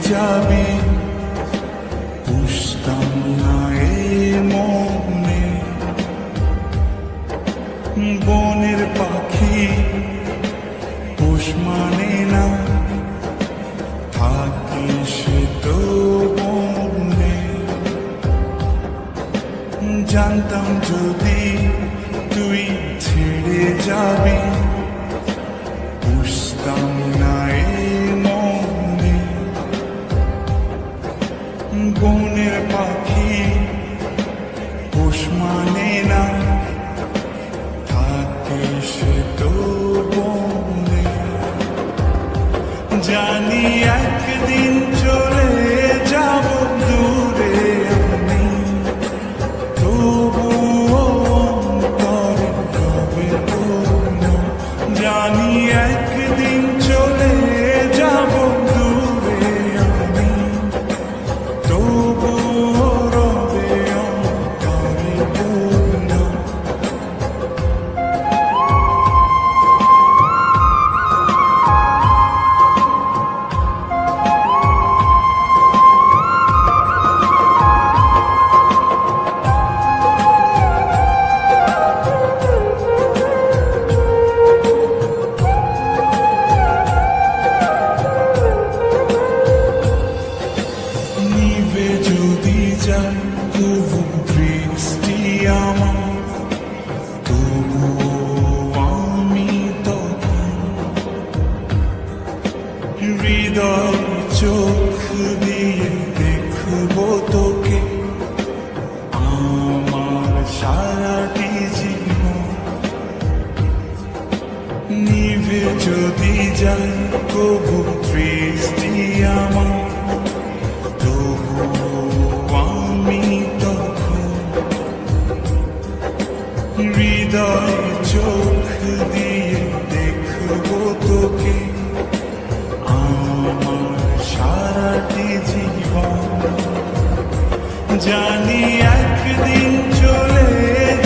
যাবি, বুঝতাম না এ মনে। বনের পাখি পোষ মানে না, থাকিস তো বনে। জানতাম যদি তুই ছেড়ে যাবি, বুঝতাম না এ মনে। বনের পাখি পোষ মানে না, থাকিস তো বনে। জানি একদিন চলে যাব দূরে আমি, তবুও অন্তরে রবে তোর। জানি একদিন চলে যাব দূরে আমি, তবুও রবে অন্তরে তোর। নিভে যদি যায় তবু দৃষ্টি আমার, তবুও আমি তখন হৃদয় চোখ দিয়ে দেখব তোকে আমার সারাটি জীবন। নিভে যদি যায় তবু দৃষ্টি আমার, আমি তখন হৃদয় চোখ দিয়ে দেখব তোকে আমার সারাটি জীবন। জানি একদিন চলে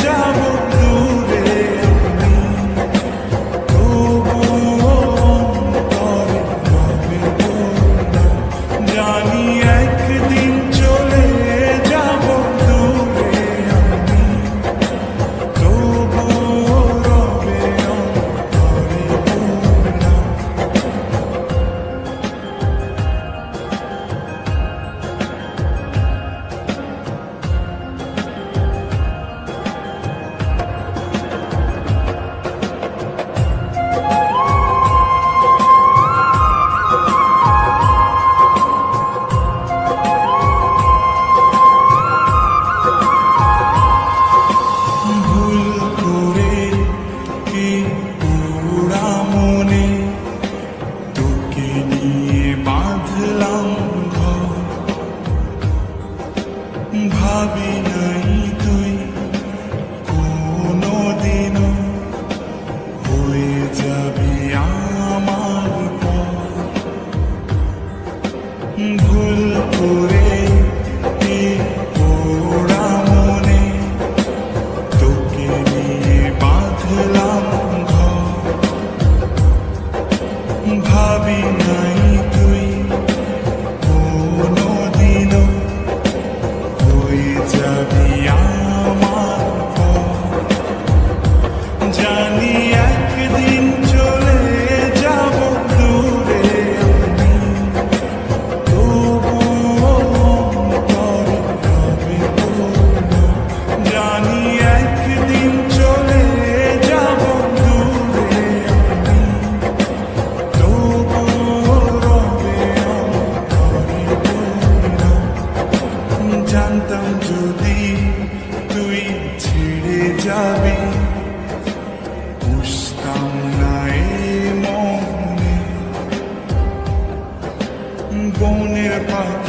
যাব দূরে আমি, তবুও অন্তরে রবে তোর। জানি একদিন চলে যাব দূরে আমি, তবুও রবে অন্তরে তোর। ভুল করে কি পুরা মনে তোকে নিয়ে বাঁধলাম ঘর। ভাবি নাই তুই কোনোদিনও হয়ে যাবি আমার পর। ভুল করে কি পোড়া মনে তোকে নিয়ে বাঁধলাম ঘর। ভাবি নাই তুই কোনোদিনও হয়ে যাবি আমার পর। জানি একদিন চলে যাব দূরে আমি, তবুও অন্তরে রবে তোর। জানি একদিন চলে যাব দূরে আমি, তবুও রবে অন্তরে তোর। জানতাম যদি তুই ছেড়ে যাবি, বুঝতাম না এ মনে। বনের পাখি